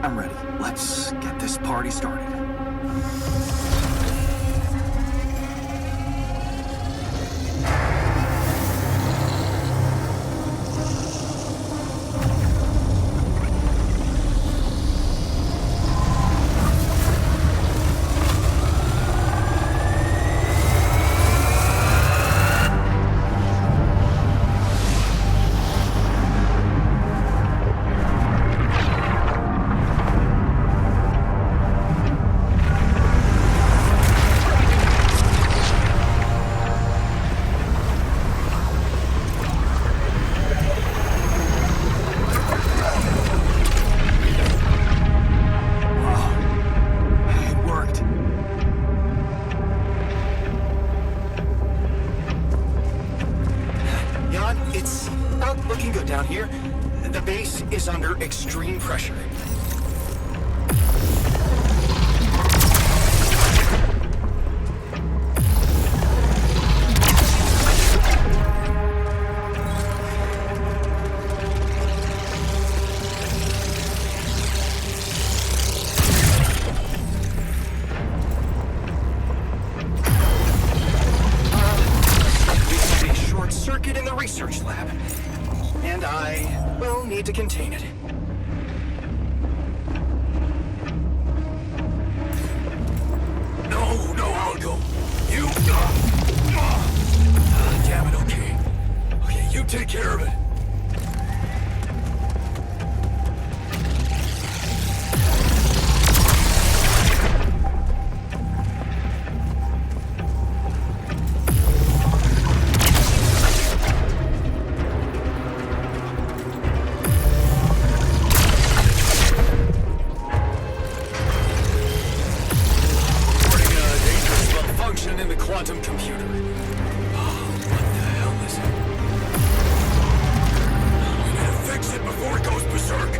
I'm ready. Let's get this party started. It's not looking good down here. The base is under extreme pressure. Circuit in the research lab, and I will need to contain it. No, I'll go. You... damn it, okay. Okay, you take care of it. In the quantum computer. What the hell is it? We need to fix it before it goes berserk.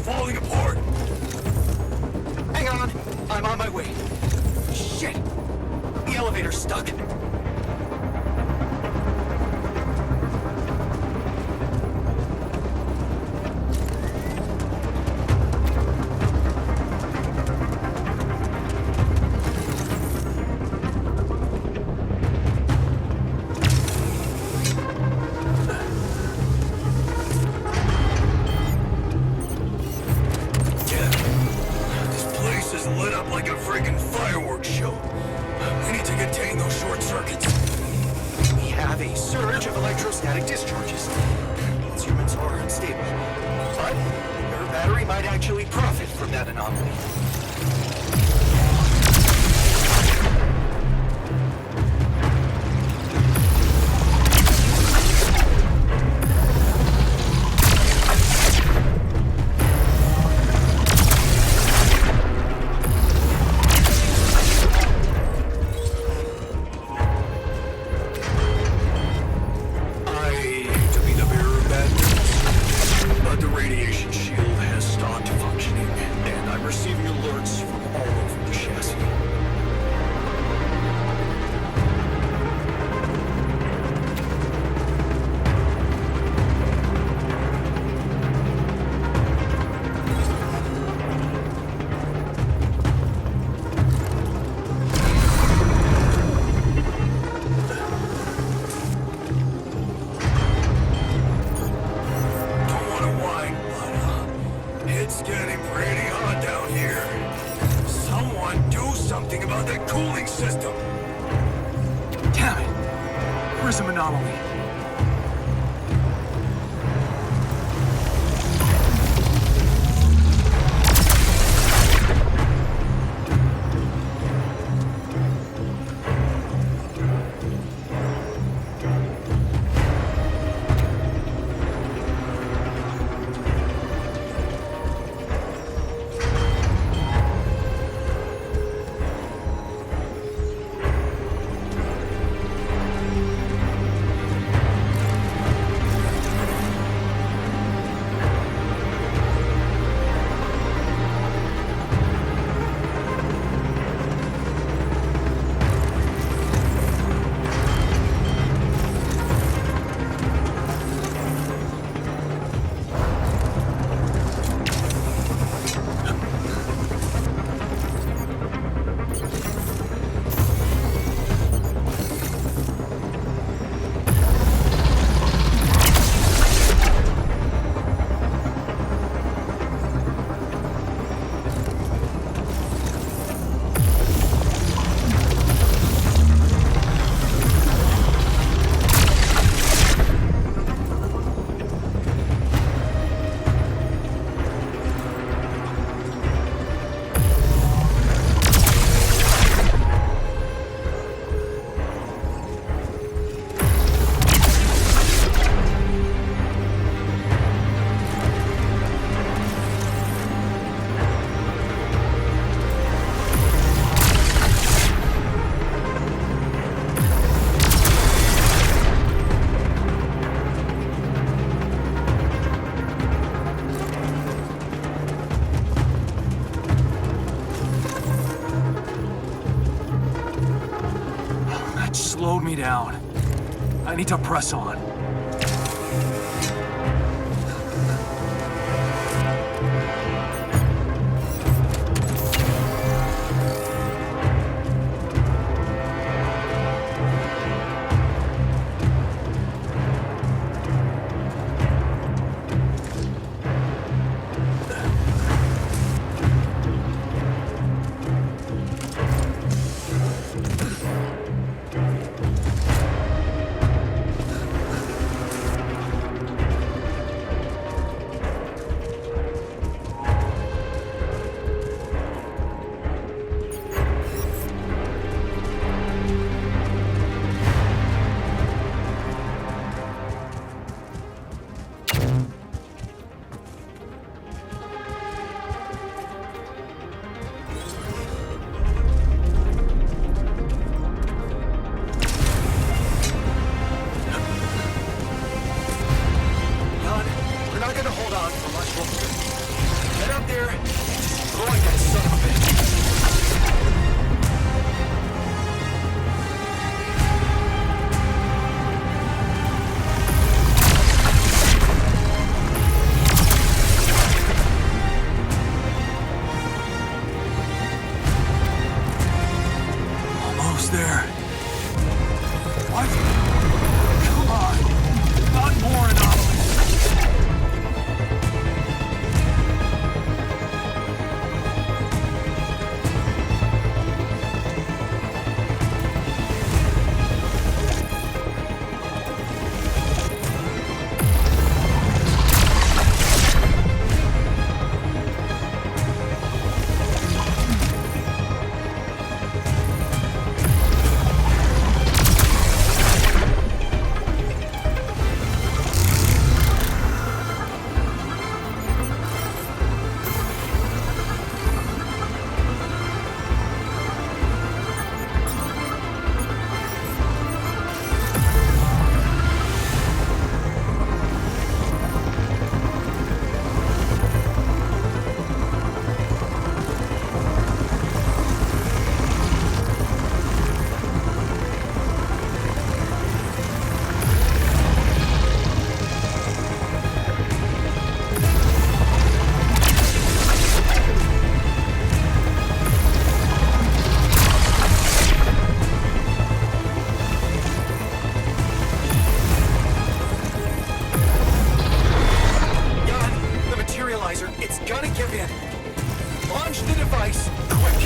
Falling apart. Hang on, I'm on my way. Shit, the elevator's stuck. Lit up like a freaking fireworks show. We need to contain those short circuits. We have a surge of electrostatic discharges. Instruments are unstable, but your battery might actually profit from that anomaly. The radiation shield has stopped functioning, and I'm receiving alerts from the cooling system. Damn it! Prism anomaly. Slowed me down. I need to press on. There. What? Come on. Not more anomalies. It's gonna give in. Launch the device, quick.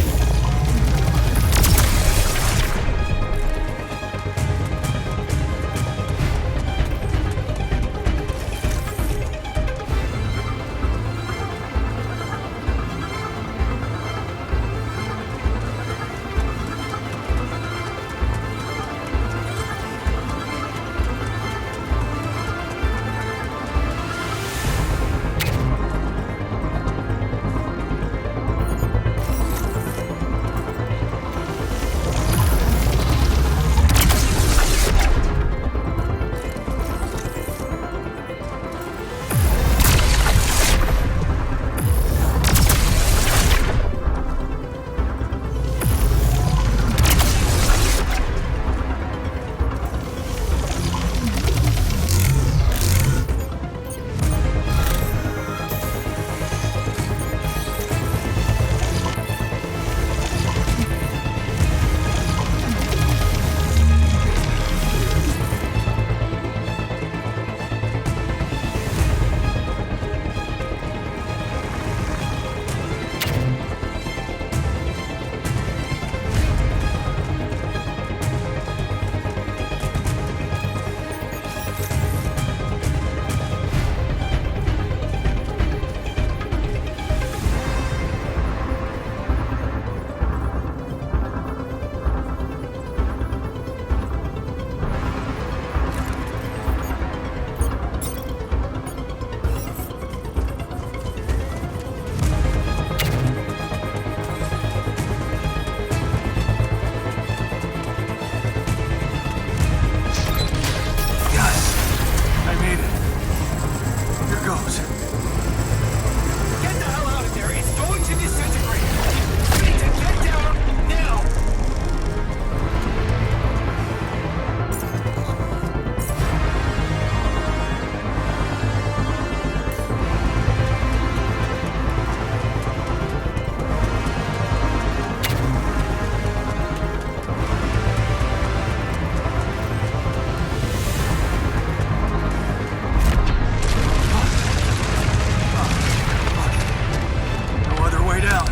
way down.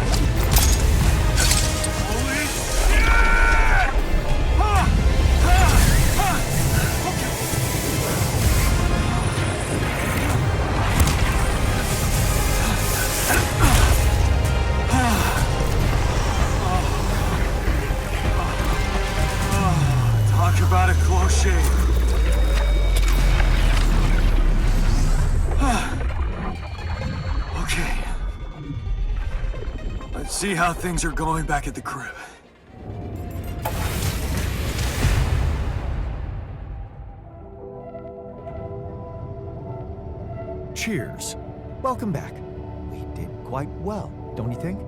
Holy shit! Talk about a close shave. Okay. Let's see how things are going back at the crib. Cheers. Welcome back. We did quite well, don't you think?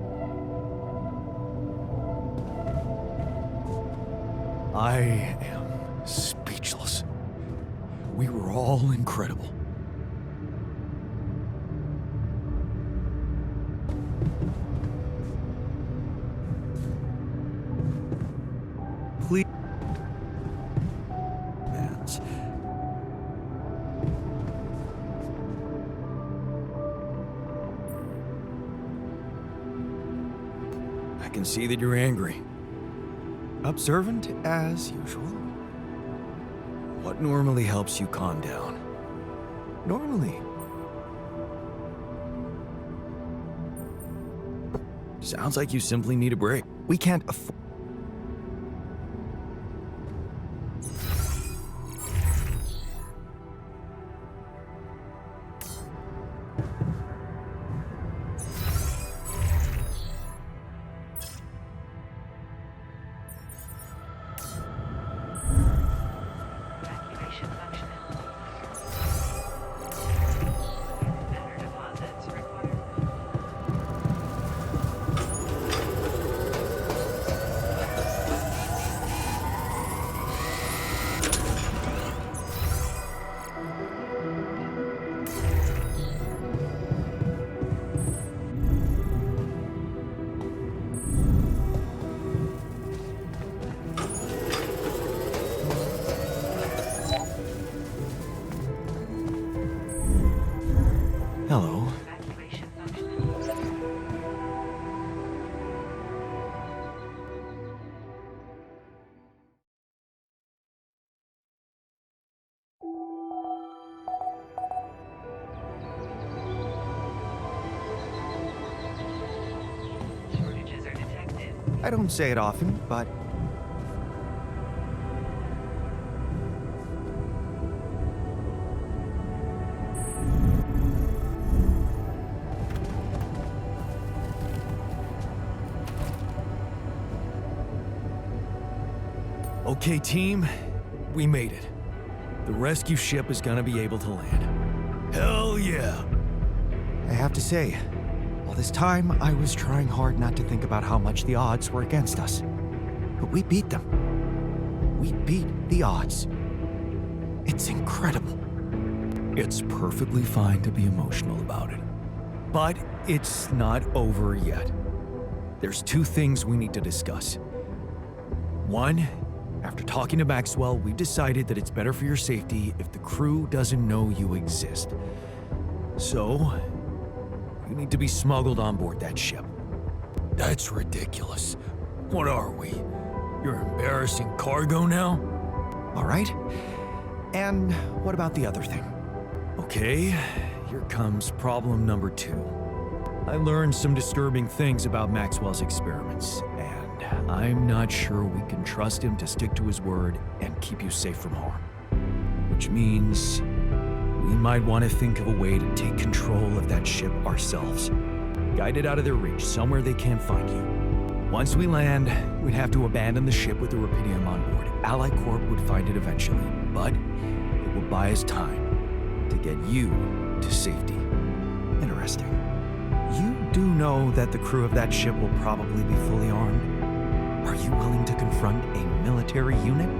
I am speechless. We were all incredible. Please. Mans. I can see that you're angry. Observant as usual. What normally helps you calm down? Normally. Sounds like you simply need a break. We can't afford. Hello. Shortages are detected. I don't say it often, but okay, team, we made it. The rescue ship is gonna be able to land. Hell yeah! I have to say, all this time I was trying hard not to think about how much the odds were against us. But we beat them. We beat the odds. It's incredible. It's perfectly fine to be emotional about it. But it's not over yet. There's two things we need to discuss. One, after talking to Maxwell, we decided that it's better for your safety if the crew doesn't know you exist. So, you need to be smuggled on board that ship. That's ridiculous. What are we? You're embarrassing cargo now? All right? And what about the other thing? Okay, here comes problem number 2. I learned some disturbing things about Maxwell's experiments, and I'm not sure we can trust him to stick to his word and keep you safe from harm. Which means we might want to think of a way to take control of that ship ourselves. Guide it out of their reach, somewhere they can't find you. Once we land, we'd have to abandon the ship with the Rapidium on board. Ally Corp would find it eventually, but it will buy us time to get you to safety. Interesting. You do know that the crew of that ship will probably be fully armed? Are you willing to confront a military unit?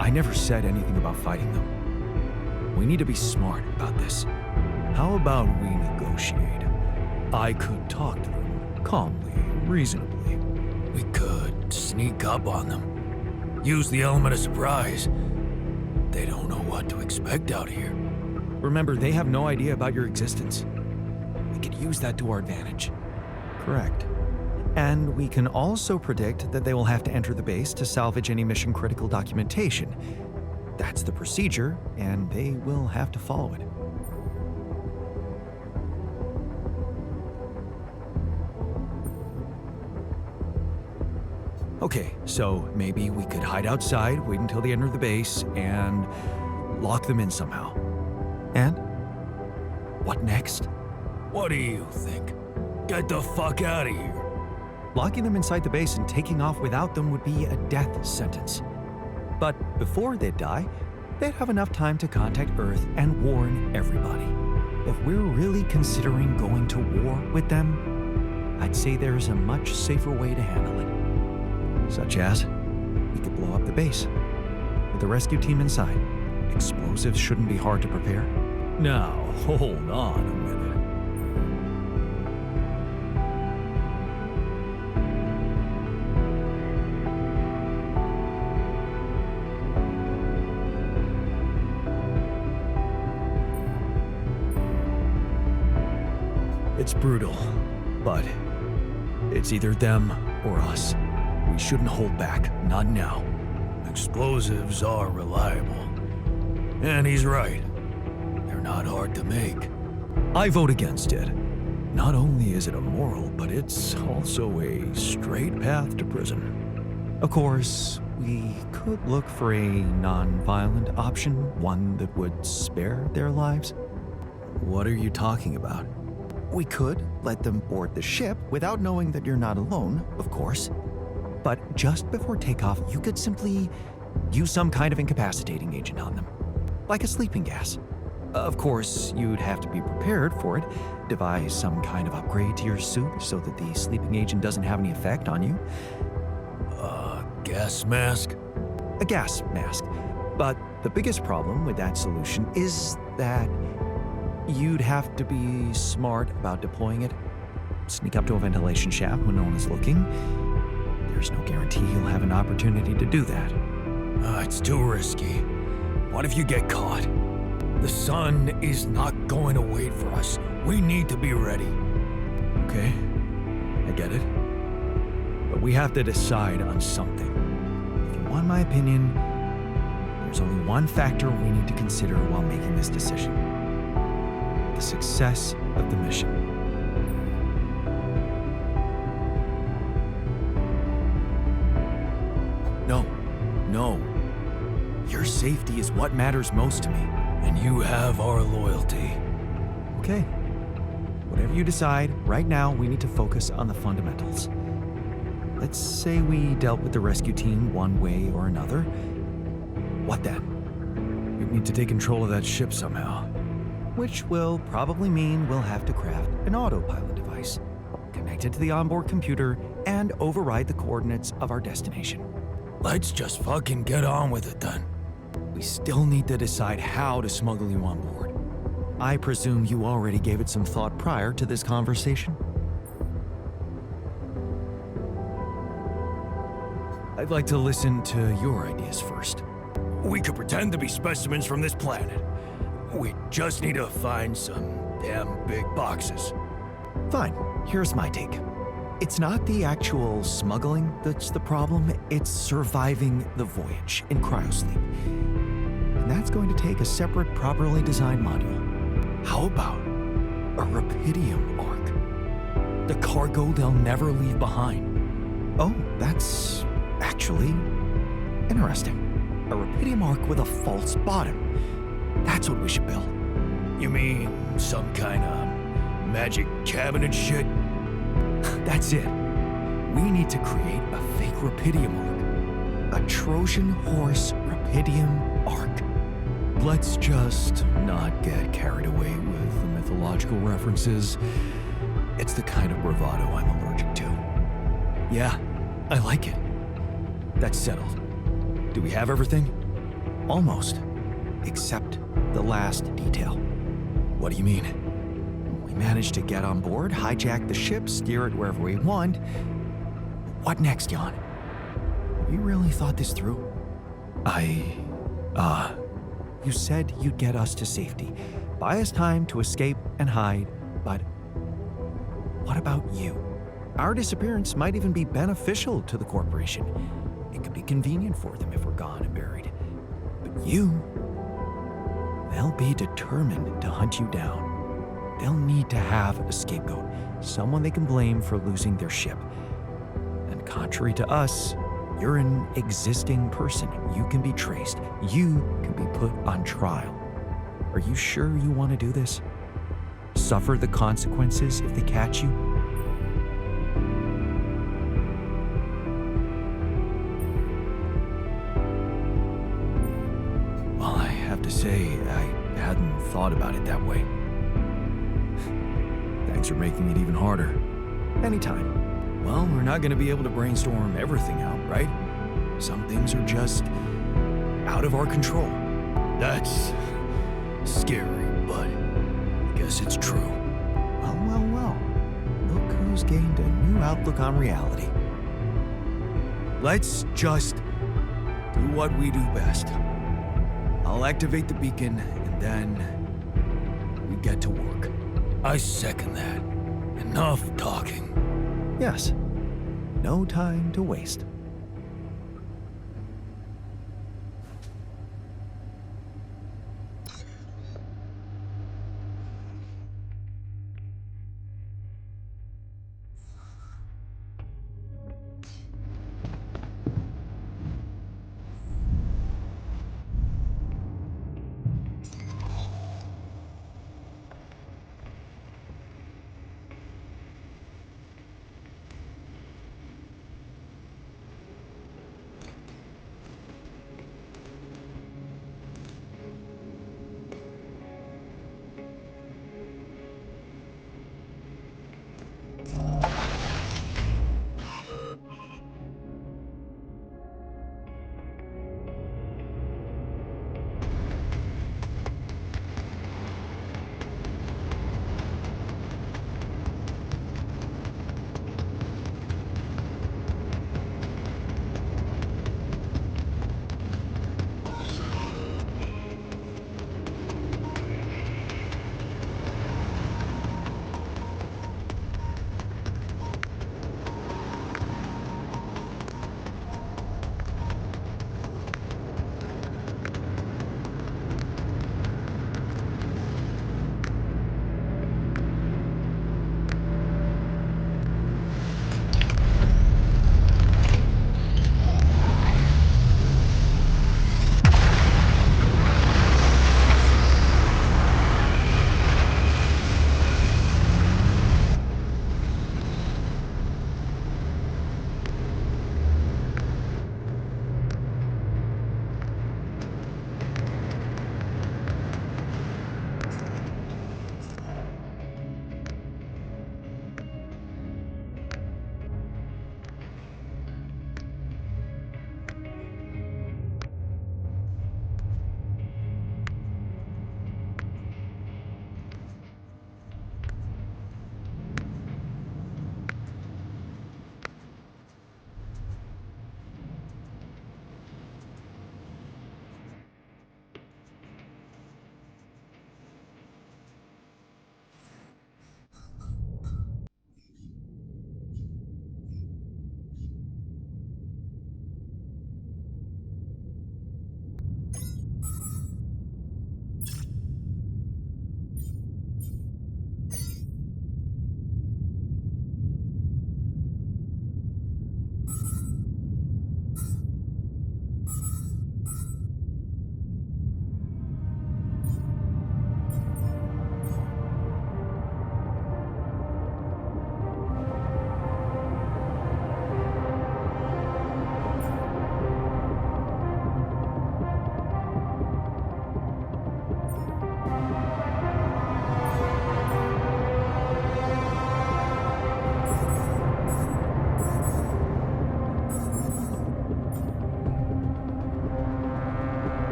I never said anything about fighting them. We need to be smart about this. How about we negotiate? I could talk to them calmly, reasonably. We could sneak up on them. Use the element of surprise. They don't know what to expect out here. Remember, they have no idea about your existence. We could use that to our advantage. Correct. And we can also predict that they will have to enter the base to salvage any mission-critical documentation. That's the procedure, and they will have to follow it. Okay, so maybe we could hide outside, wait until they enter the base, and lock them in somehow. And? What next? What do you think? Get the fuck out of here. Locking them inside the base and taking off without them would be a death sentence. But before they'd die, they'd have enough time to contact Earth and warn everybody. If we're really considering going to war with them, I'd say there's a much safer way to handle it. Such as, we could blow up the base with the rescue team inside. Explosives shouldn't be hard to prepare. Now, hold on a minute. It's brutal, but it's either them or us. We shouldn't hold back, not now. Explosives are reliable. And he's right. They're not hard to make. I vote against it. Not only is it immoral, but it's also a straight path to prison. Of course, we could look for a non-violent option, one that would spare their lives. What are you talking about? We could let them board the ship without knowing that you're not alone, of course. But just before takeoff, you could simply use some kind of incapacitating agent on them, like a sleeping gas. Of course, you'd have to be prepared for it, devise some kind of upgrade to your suit so that the sleeping agent doesn't have any effect on you. Gas mask? A gas mask. But the biggest problem with that solution is that you'd have to be smart about deploying it. Sneak up to a ventilation shaft when no one is looking. There's no guarantee you'll have an opportunity to do that. It's too risky. What if you get caught? The sun is not going to wait for us. We need to be ready. Okay, I get it. But we have to decide on something. If you want my opinion, there's only one factor we need to consider while making this decision. The success of the mission. No. Your safety is what matters most to me. And you have our loyalty. Okay. Whatever you decide, right now we need to focus on the fundamentals. Let's say we dealt with the rescue team one way or another. What then? We need to take control of that ship somehow. Which will probably mean we'll have to craft an autopilot device, connect it to the onboard computer, and override the coordinates of our destination. Let's just fucking get on with it then. We still need to decide how to smuggle you on board. I presume you already gave it some thought prior to this conversation? I'd like to listen to your ideas first. We could pretend to be specimens from this planet. We just need to find some damn big boxes. Fine, here's my take. It's not the actual smuggling that's the problem, it's surviving the voyage in cryosleep. And that's going to take a separate, properly designed module. How about a rupidium arc? The cargo they'll never leave behind. Oh, that's actually interesting. A rupidium arc with a false bottom. That's what we should build. You mean some kind of magic cabinet shit? That's it. We need to create a fake rupidium arc. A Trojan horse rupidium arc. Let's just not get carried away with the mythological references. It's the kind of bravado I'm allergic to. Yeah, I like it. That's settled. Do we have everything? Almost. Except the last detail. What do you mean? We managed to get on board, hijack the ship, steer it wherever we want. What next, Jan? Have you really thought this through? You said you'd get us to safety, buy us time to escape and hide, but what about you? Our disappearance might even be beneficial to the corporation. It could be convenient for them if we're gone and buried. But you, they'll be determined to hunt you down. They'll need to have a scapegoat, someone they can blame for losing their ship. And contrary to us, you're an existing person. You can be traced. You can be put on trial. Are you sure you want to do this? Suffer the consequences if they catch you? Well, I have to say, I hadn't thought about it that way. Thanks for making it even harder. Anytime. Well, we're not going to be able to brainstorm everything out, right? Some things are just out of our control. That's scary, but I guess it's true. Well. Look who's gained a new outlook on reality. Let's just do what we do best. I'll activate the beacon, and then we get to work. I second that. Enough talking. Yes. No time to waste.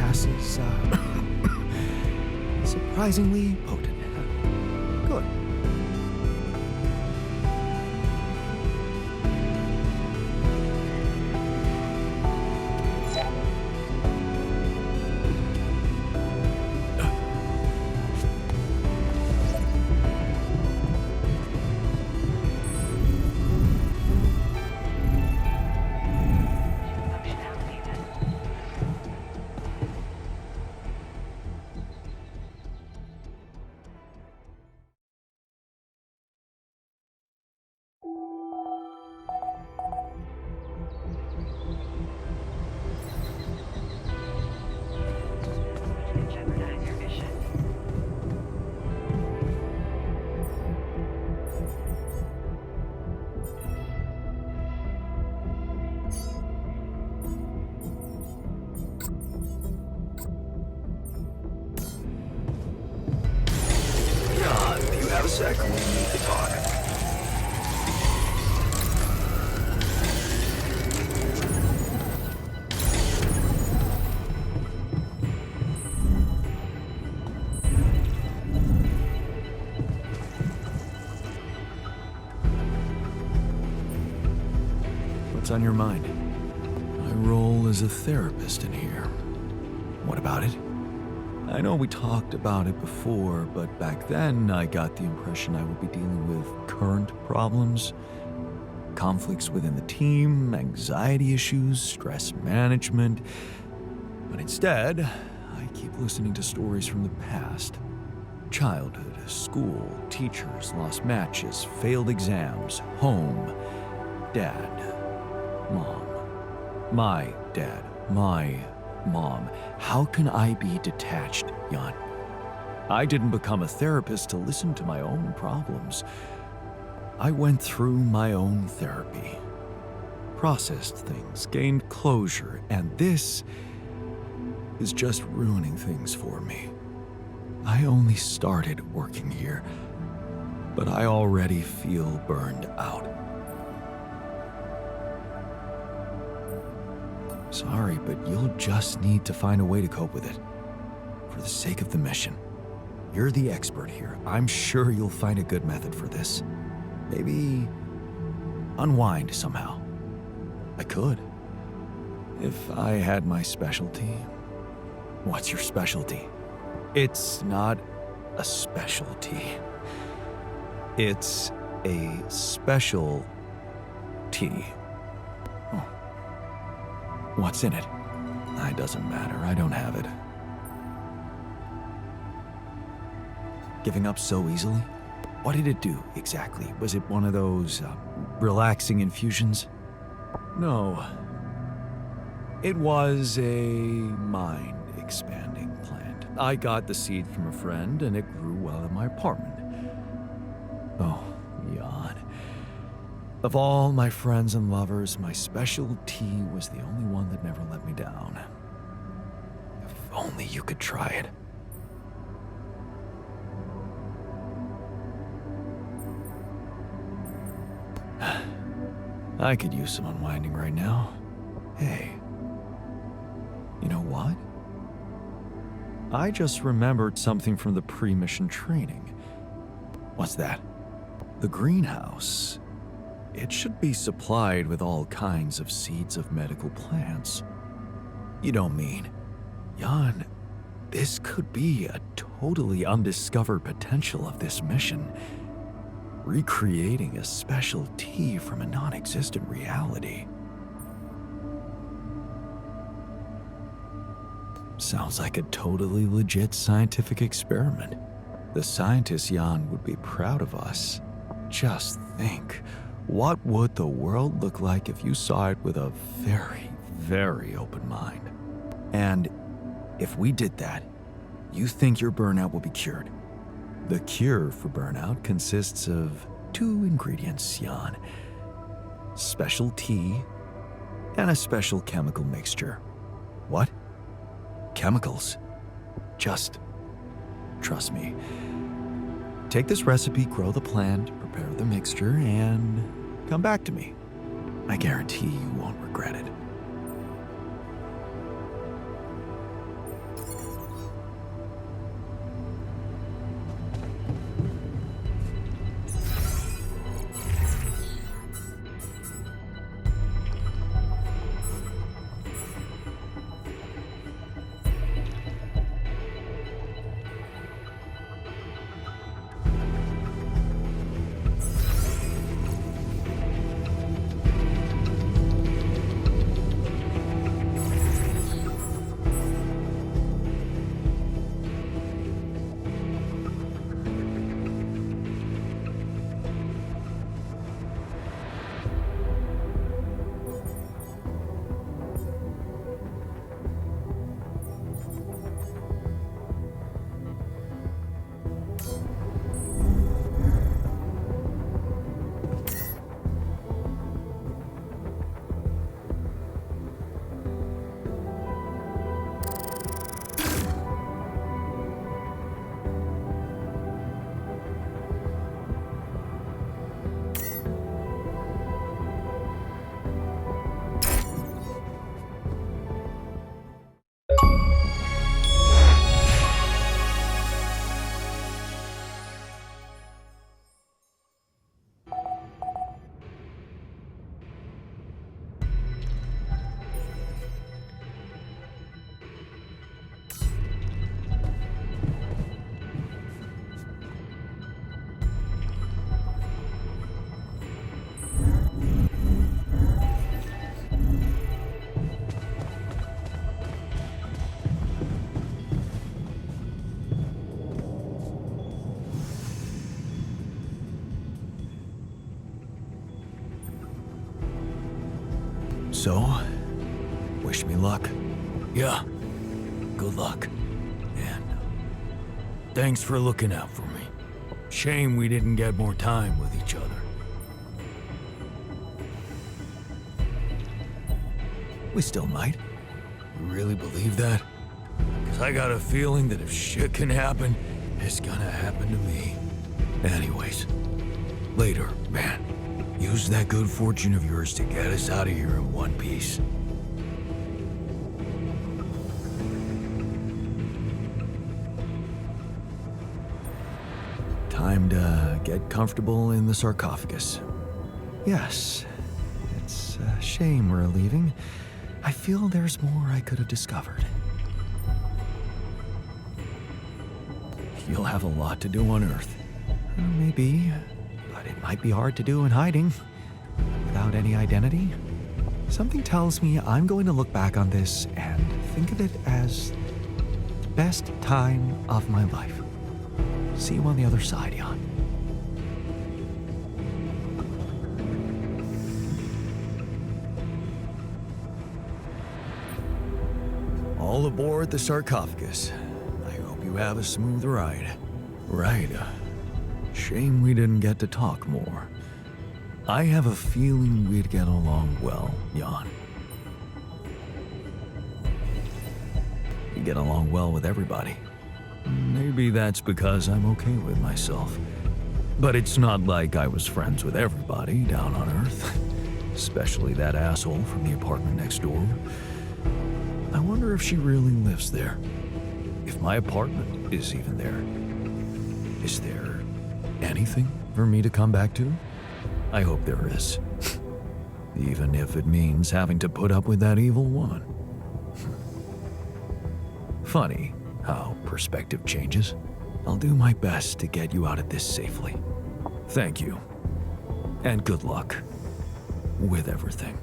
gas is, surprisingly potent. Good. Functionality test. Jeopardize your mission. Jan, do you have a sec? We need to talk. What's on your mind? My role as a therapist in here. What about it? I know we talked about it before, but back then I got the impression I would be dealing with current problems, conflicts within the team, anxiety issues, stress management. But instead, I keep listening to stories from the past. Childhood, school, teachers, lost matches, failed exams, home, dad, mom, my dad, my mom. How can I be detached, Jan? I didn't become a therapist to listen to my own problems. I went through my own therapy, processed things, gained closure, and this is just ruining things for me. I only started working here, but I already feel burned out. Sorry, but you'll just need to find a way to cope with it. For the sake of the mission. You're the expert here. I'm sure you'll find a good method for this. Maybe unwind somehow. I could. If I had my specialty. What's your specialty? It's not a specialty. It's a special tea. Oh. What's in it? It doesn't matter. I don't have it. Giving up so easily? What did it do exactly? Was it one of those relaxing infusions? No. It was a mind-expanding plant. I got the seed from a friend, and it grew well in my apartment. Oh, Jan. Of all my friends and lovers, my special tea was the only one that never let me down. If only you could try it. I could use some unwinding right now. Hey. You know what? I just remembered something from the pre-mission training. What's that? The greenhouse. It should be supplied with all kinds of seeds of medical plants. You don't mean... Jan, this could be a totally undiscovered potential of this mission. Recreating a special tea from a non-existent reality. Sounds like a totally legit scientific experiment. The scientists, Jan, would be proud of us. Just think, what would the world look like if you saw it with a very, very open mind? And if we did that, you think your burnout will be cured? The cure for burnout consists of 2 ingredients, Jan. Special tea and a special chemical mixture. What? Chemicals? Just trust me. Take this recipe, grow the plant, prepare the mixture, and come back to me. I guarantee you won't regret it. So, wish me luck. Yeah. Good luck. And thanks for looking out for me. Shame we didn't get more time with each other. We still might. You really believe that? 'Cause I got a feeling that if shit can happen, it's gonna happen to me. Anyways, later, man. Use that good fortune of yours to get us out of here in one piece. Time to get comfortable in the sarcophagus. Yes, it's a shame we're leaving. I feel there's more I could have discovered. You'll have a lot to do on Earth. Maybe, but it might be hard to do in hiding, without any identity. Something tells me I'm going to look back on this and think of it as the best time of my life. See you on the other side, Jan. All aboard the sarcophagus. I hope you have a smooth ride. Right. Shame we didn't get to talk more. I have a feeling we'd get along well, Jan. You get along well with everybody. Maybe that's because I'm okay with myself. But it's not like I was friends with everybody down on Earth. Especially that asshole from the apartment next door. I wonder if she really lives there. If my apartment is even there. Is there anything for me to come back to? I hope there is. Even if it means having to put up with that evil woman. Funny how perspective changes. I'll do my best to get you out of this safely. Thank you. And good luck with everything.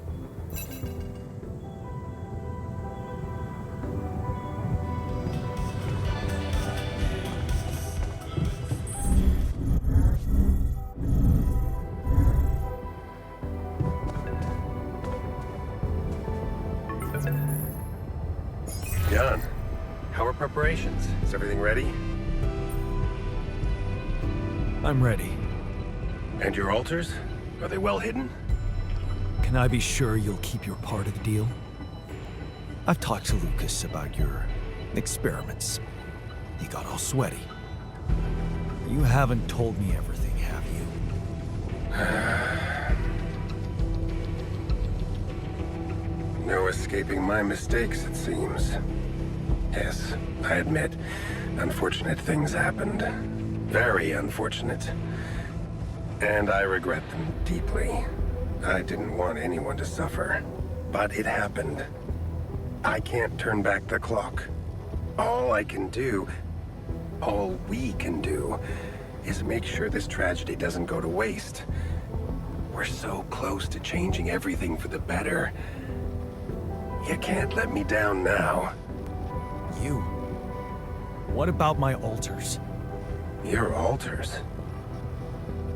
John, how are preparations? Is everything ready? I'm ready. And your altars? Are they well hidden? Can I be sure you'll keep your part of the deal? I've talked to Lucas about your experiments. He got all sweaty. You haven't told me everything, have you? No escaping my mistakes, it seems. Yes, I admit, unfortunate things happened. Very unfortunate. And I regret them deeply. I didn't want anyone to suffer. But it happened. I can't turn back the clock. All I can do, all we can do, is make sure this tragedy doesn't go to waste. We're so close to changing everything for the better. You can't let me down now. You? What about my altars? Your altars?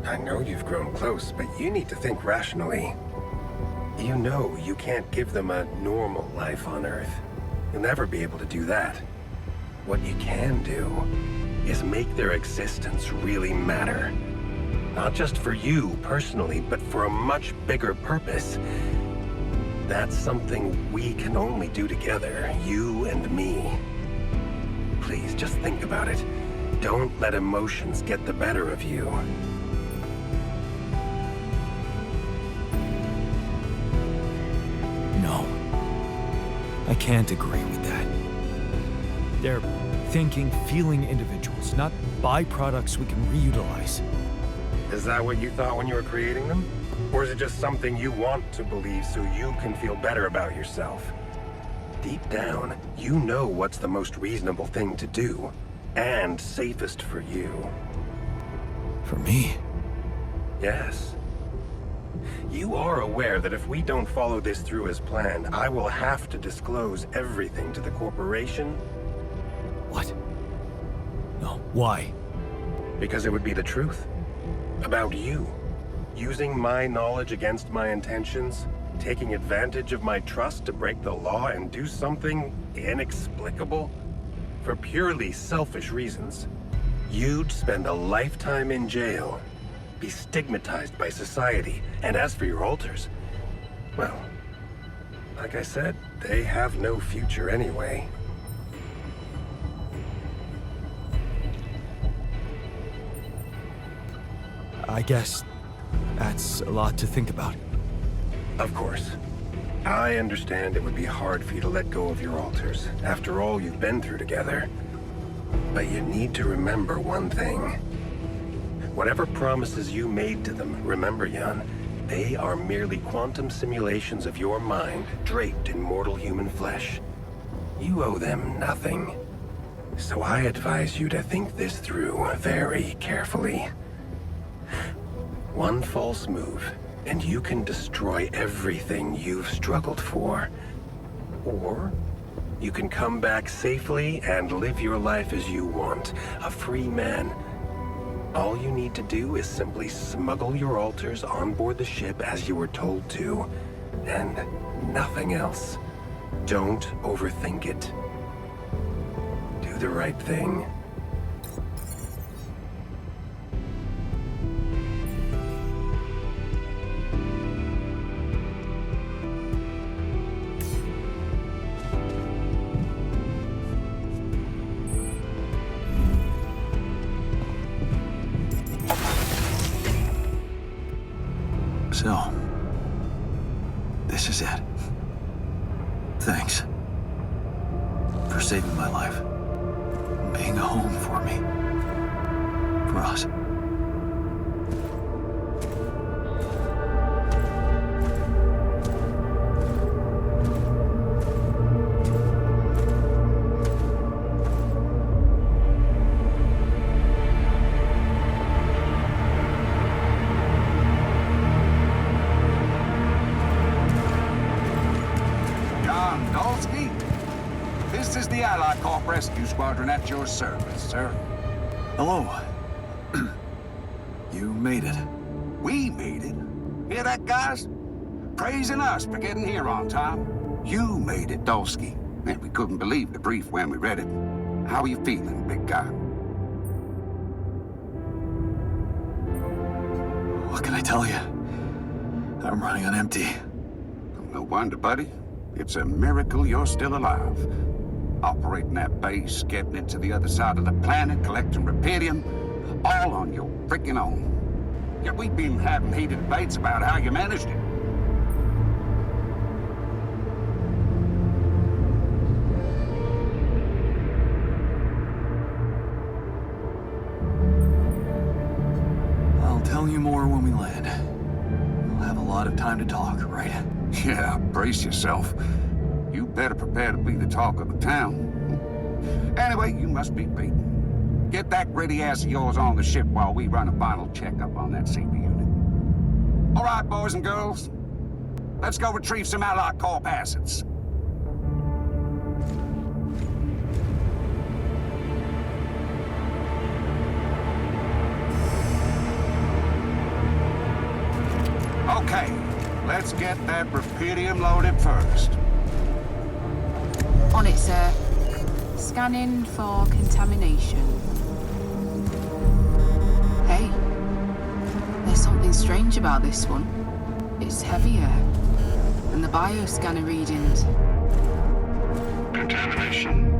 I know you've grown close, but you need to think rationally. You know you can't give them a normal life on Earth. You'll never be able to do that. What you can do is make their existence really matter. Not just for you personally, but for a much bigger purpose. That's something we can only do together, you and me. Please, just think about it. Don't let emotions get the better of you. No. I can't agree with that. They're thinking, feeling individuals, not byproducts we can reutilize. Is that what you thought when you were creating them? Or is it just something you want to believe so you can feel better about yourself? Deep down, you know what's the most reasonable thing to do, and safest for you. For me? Yes. You are aware that if we don't follow this through as planned, I will have to disclose everything to the corporation? What? No, why? Because it would be the truth. About you. Using my knowledge against my intentions. Taking advantage of my trust to break the law and do something inexplicable? For purely selfish reasons. You'd spend a lifetime in jail, be stigmatized by society, and as for your alters, well, like I said, they have no future anyway. I guess that's a lot to think about. Of course. I understand it would be hard for you to let go of your alters, after all you've been through together. But you need to remember one thing. Whatever promises you made to them, remember, Jan, they are merely quantum simulations of your mind, draped in mortal human flesh. You owe them nothing. So I advise you to think this through very carefully. One false move, and you can destroy everything you've struggled for. Or you can come back safely and live your life as you want, a free man. All you need to do is simply smuggle your alters on board the ship as you were told to, and nothing else. Don't overthink it. Do the right thing. So, this is it. Thanks for saving my life, and being a home for me, for us. Dolski, this is the Allied Corp Rescue Squadron at your service, sir. Hello. You made it. We made it. Hear that, guys? Praising us for getting here on time. You made it, Dolski. Man, we couldn't believe the brief when we read it. How are you feeling, big guy? What can I tell you? I'm running on empty. No wonder, buddy. It's a miracle you're still alive. Operating that base, getting it to the other side of the planet, collecting Repedium, all on your freaking own. Yet we've been having heated debates about how you managed it. I'll tell you more when we land. We'll have a lot of time to talk, right? Yeah, brace yourself. You better prepare to be the talk of the town. Anyway, you must be beaten. Get that ready ass of yours on the ship while we run a final checkup on that CB unit. All right, boys and girls. Let's go retrieve some Allied Corp assets. Okay, let's get that Repedium loaded first. On it, sir. Scanning for contamination. Hey, there's something strange about this one. It's heavier. And the bioscanner readings. Contamination?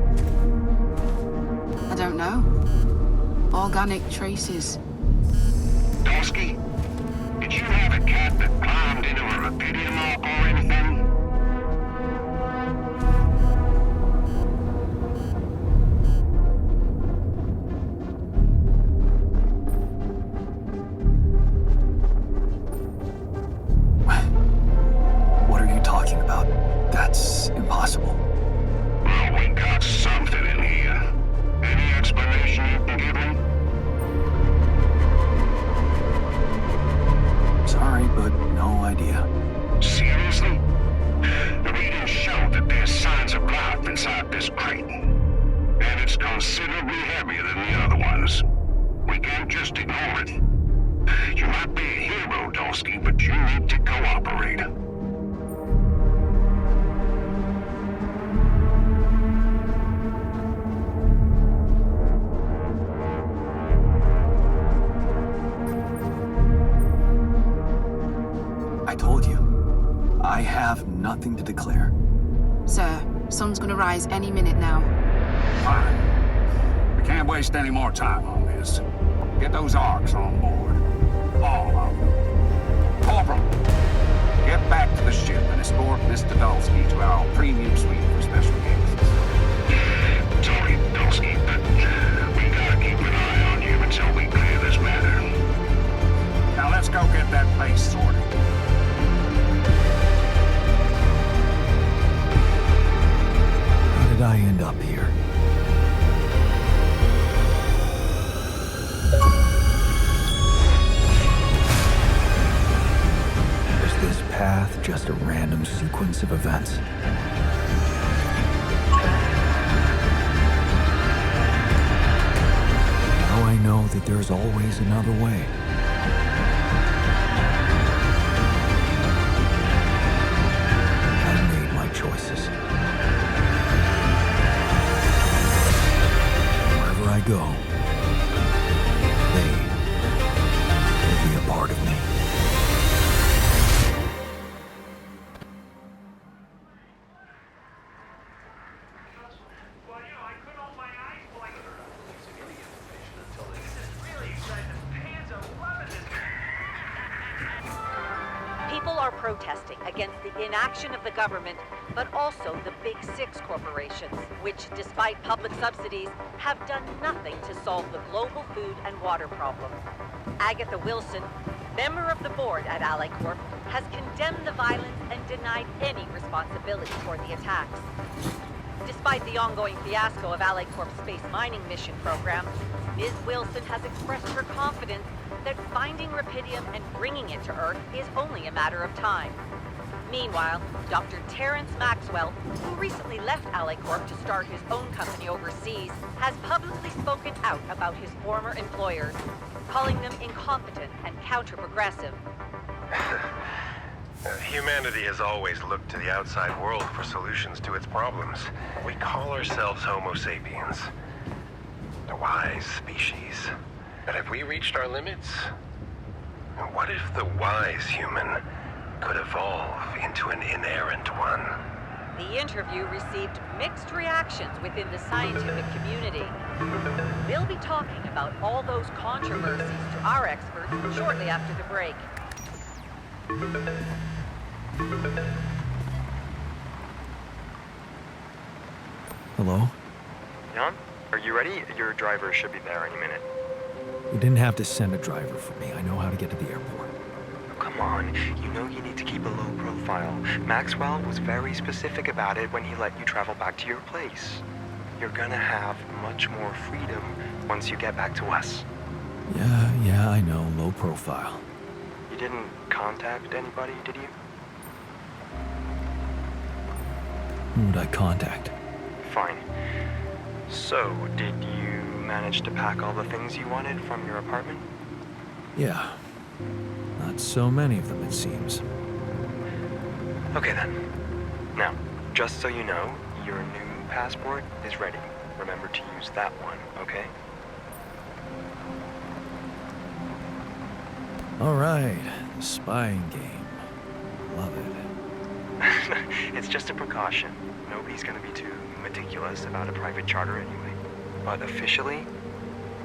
I don't know. Organic traces. Dolski, did you have a cat that climbed into a Repedium lock or anything? What are you talking about? That's impossible. Well, we got something in here. Any explanation you can give me? Sorry, but no idea. Seriously? The readings show that there's signs of life inside this crate. And it's considerably heavier than the other ones. We can't just ignore it. You might be a hero, Dolski, but you need to cooperate. nothing to declare. Sir, sun's gonna rise any minute now. Fine. We can't waste any more time on this. Get those arcs on board. All of them. Corporal, get back to the ship and escort Mr. Dolski to our premium suite for special guests. Sorry, Dolski, but we gotta keep an eye on you until we clear this matter. Now let's go get that place sorted. How did I end up here? Was this path just a random sequence of events? Now I know that there's always another way. I made my choices. Wherever I go, they will be a part of me. People are protesting against the inaction of the government, but also the Big Six corporations, which, despite public subsidies, have done nothing to solve the global food and water problem. Agatha Wilson, member of the board at Ally Corp, has condemned the violence and denied any responsibility for the attacks. Despite the ongoing fiasco of Ally Corp's space mining mission program, Ms. Wilson has expressed her confidence that finding Rapidium and bringing it to Earth is only a matter of time. Meanwhile, Dr. Terrence Maxwell, who recently left Ally Corp to start his own company overseas, has publicly spoken out about his former employers, calling them incompetent and counter-progressive. Humanity has always looked to the outside world for solutions to its problems. We call ourselves Homo sapiens, a wise species. But have we reached our limits? And what if the wise human could evolve into an inerrant one? The interview received mixed reactions within the scientific community. We'll be talking about all those controversies to our experts shortly after the break. Hello? Jan, are you ready? Your driver should be there any minute. You didn't have to send a driver for me. I know how to get to the airport. Come on, you know you need to keep a low profile. Maxwell was very specific about it when he let you travel back to your place. You're gonna have much more freedom once you get back to us. Yeah, I know. Low profile. You didn't contact anybody, did you? Who would I contact? Fine. So, did you manage to pack all the things you wanted from your apartment? Yeah. Not so many of them, it seems. Okay then. Now, just so you know, your new passport is ready. Remember to use that one, okay? All right. The spying game. Love it. It's just a precaution. Nobody's gonna be too meticulous about a private charter anyway. But officially,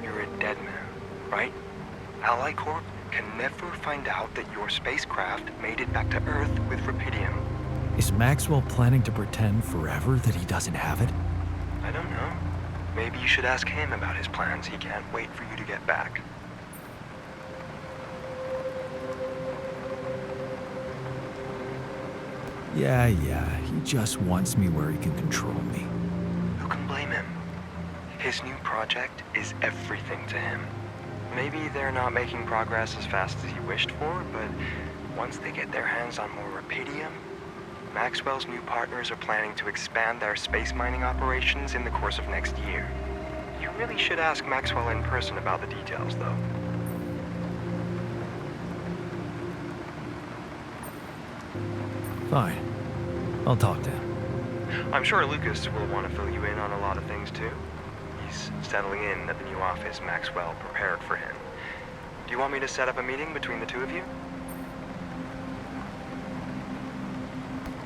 you're a dead man, right? Ally Corp can never find out that your spacecraft made it back to Earth with Rapidium. Is Maxwell planning to pretend forever that he doesn't have it? I don't know. Maybe you should ask him about his plans. He can't wait for you to get back. Yeah, he just wants me where he can control me. Who can blame him? His new project is everything to him. Maybe they're not making progress as fast as he wished for, but once they get their hands on more Rapidium, Maxwell's new partners are planning to expand their space mining operations in the course of next year. You really should ask Maxwell in person about the details, though. Fine. I'll talk to him. I'm sure Lucas will want to fill you in on a lot of things, too. He's settling in at the new office Maxwell prepared for him. Do you want me to set up a meeting between the two of you?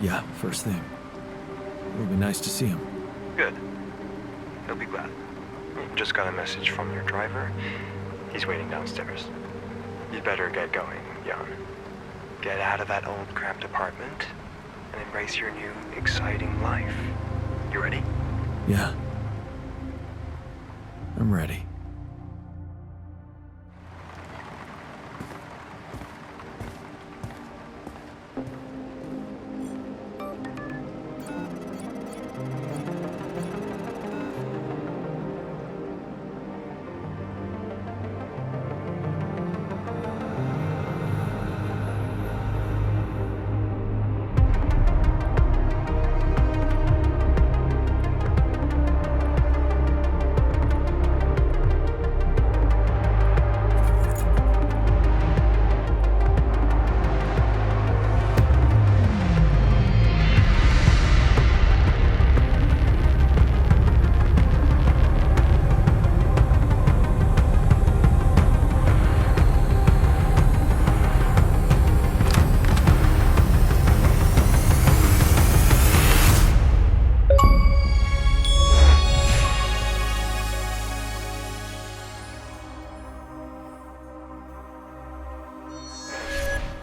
Yeah, first thing. It would be nice to see him. Good. He'll be glad. Just got a message from your driver. He's waiting downstairs. You'd better get going, Jan. Get out of that old cramped apartment and embrace your new, exciting life. You ready? Yeah. I'm ready.